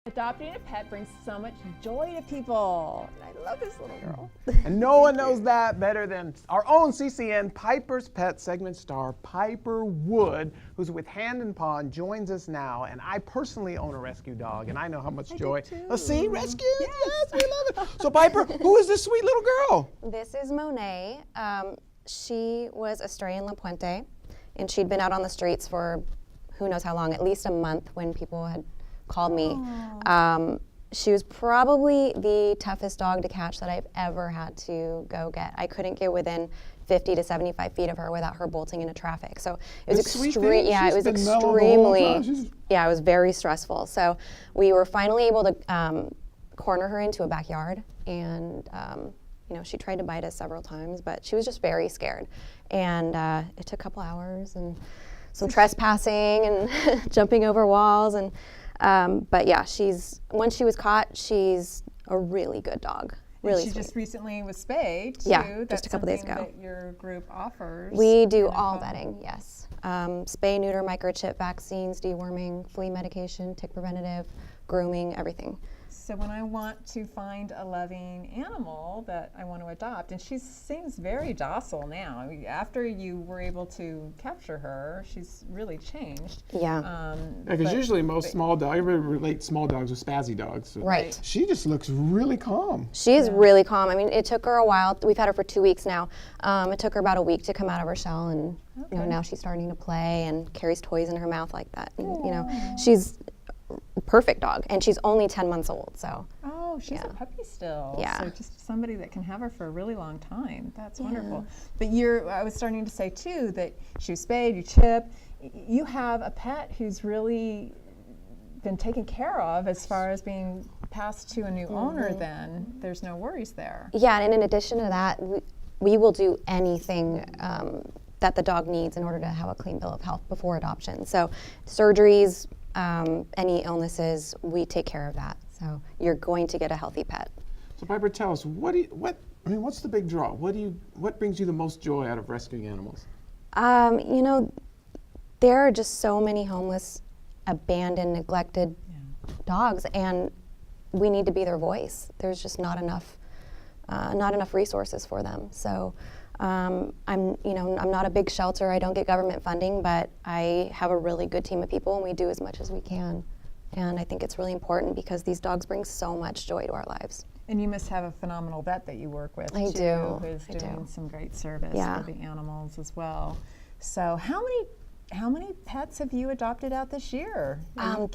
Adopting a pet brings so much joy to people. And I love this little girl. And no one knows that better than our own CCN Piper's Pet segment star, Piper Wood, who's with Hand and Paw and joins us now. And I personally own a rescue dog, and I know how much joy. Let's see, rescue? Yes, we love it. So Piper, who is this sweet little girl? This is Monet. She was a stray in La Puente, and she'd been out on the streets for who knows how long, at least a month when people had called me. She was probably the toughest dog to catch that I've ever had to go get. I couldn't get within 50 to 75 feet of her without her bolting into traffic. So it was extreme. Yeah, it was extremely. Yeah, it was very stressful. So we were finally able to corner her into a backyard, and you know, she tried to bite us several times, but she was just very scared. And it took a couple hours and some trespassing and jumping over walls and. But yeah, once she was caught, she's a really good dog. Really sweet. She just recently was spayed, too. Yeah, just a couple days ago. That your group offers. We do all vetting, yes. Spay, neuter, microchip, vaccines, deworming, flea medication, tick preventative, grooming, everything. So when I want to find a loving animal that I want to adopt, and she seems very docile now. After you were able to capture her, she's really changed. Yeah. Because usually small dogs, everybody relates small dogs with spazzy dogs. So right. She just looks really calm. She is really calm. I mean, it took her a while. We've had her for 2 weeks now. It took her about a week to come out of her shell, and you know, now she's starting to play and carries toys in her mouth like that. And, you know, she's a perfect dog, and she's only 10 months old. So. Oh, she's a puppy still. Yeah. So just somebody that can have her for a really long time. That's wonderful. But I was starting to say too that she was spayed, you chip. You have a pet who's really been taken care of as far as being passed to a new owner. Then there's no worries there. Yeah, and in addition to that, we will do anything that the dog needs in order to have a clean bill of health before adoption. So surgeries, any illnesses, we take care of that. So you're going to get a healthy pet. So Piper, tell us, what's the big draw? What brings you the most joy out of rescuing animals? You know, there are just so many homeless, abandoned, neglected dogs, and we need to be their voice. There's just not enough resources for them. So I'm not a big shelter. I don't get government funding, but I have a really good team of people, and we do as much as we can. And I think it's really important because these dogs bring so much joy to our lives. And you must have a phenomenal vet that you work with, I do. Who's doing some great service Yeah. for the animals as well. So how many pets have you adopted out this year?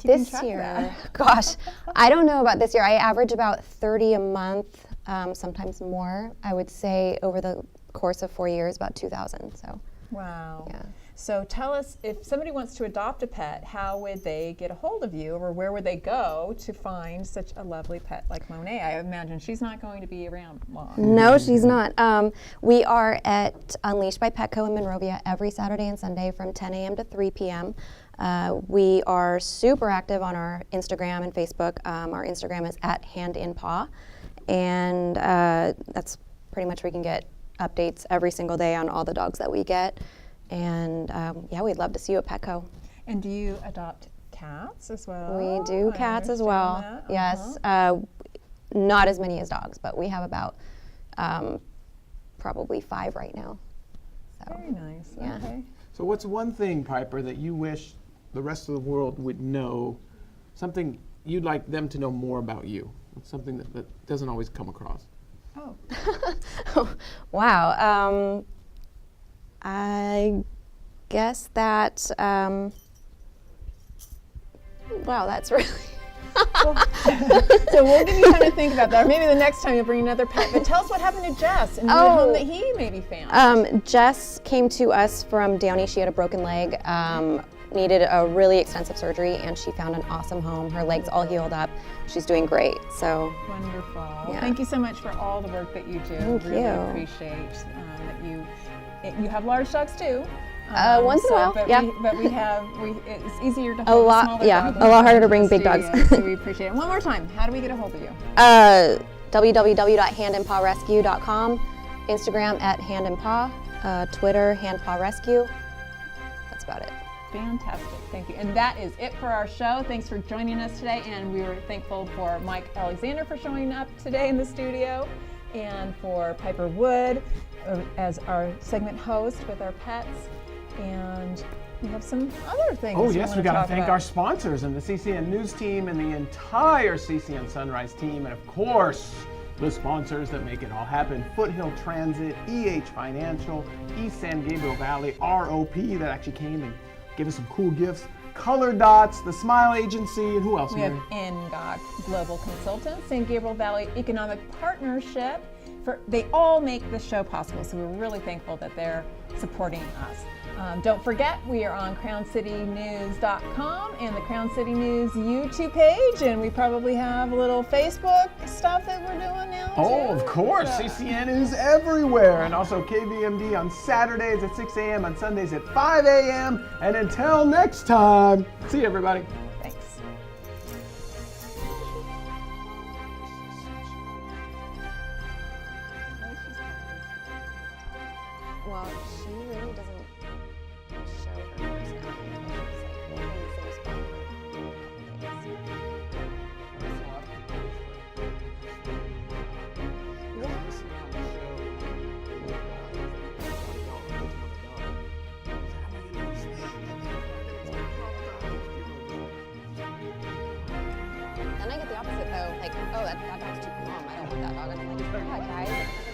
This year, gosh, I don't know about this year. I average about 30 a month, sometimes more. I would say over the course of 4 years, about 2,000. So. Wow. Yeah. So tell us, if somebody wants to adopt a pet, how would they get a hold of you, or where would they go to find such a lovely pet like Monet? I imagine she's not going to be around long. No, she's not. We are at Unleashed by Petco in Monrovia every Saturday and Sunday from 10 a.m. to 3 p.m. We are super active on our Instagram and Facebook. Our Instagram is @handinpaw, and that's pretty much where we can get updates every single day on all the dogs that we get. And we'd love to see you at Petco. And do you adopt cats as well? We do cats as well. That. Yes, not as many as dogs, but we have about probably 5 right now. So, very nice. Yeah. Okay. So what's one thing, Piper, that you wish the rest of the world would know, something you'd like them to know more about you? It's something that doesn't always come across. Oh. Wow. I guess that, wow, that's really... So we'll give you time to think about that. Or maybe the next time you'll bring another pet. But tell us what happened to Jess and the home that he maybe found. Jess came to us from Downey. She had a broken leg, needed a really extensive surgery, and she found an awesome home. Her leg's all healed up. She's doing great. So wonderful. Yeah. Thank you so much for all the work that you do. Thank really you. Appreciate that you have large dogs too. Once in a while, but yeah. It's easier to hold a lot, smaller yeah, dog a lot harder to than bring big dogs. So we appreciate it. One more time, how do we get a hold of you? www.handandpawrescue.com, Instagram @handandpaw, Twitter handpawrescue. That's about it. Fantastic. Thank you. And that is it for our show. Thanks for joining us today. And we were thankful for Mike Alexander for showing up today in the studio, and for Piper Wood as our segment host with our pets. And we have some other things. Oh, yes, we got to thank about. our sponsors and the CCN News team and the entire CCN Sunrise team. And of course, the sponsors that make it all happen: Foothill Transit, EH Financial, East San Gabriel Valley, ROP, that actually came and gave us some cool gifts, Color Dots, the Smile Agency, and who else? We have Mary? NGOC Global Consultants, San Gabriel Valley Economic Partnership. They all make this show possible, so we're really thankful that they're supporting us. Don't forget, we are on CrownCityNews.com and the Crown City News YouTube page, and we probably have a little Facebook stuff that we're doing now. Oh, too. of course. So- CCN is everywhere. And also KVMD on Saturdays at 6 a.m., on Sundays at 5 a.m. And until next time, see you, everybody. Thanks. Well, she really doesn't show her personality until she's like in the same spot for a couple days. Then I get the opposite though, like, oh, that dog's too calm. I don't want that dog. And I'm like, yeah, guys.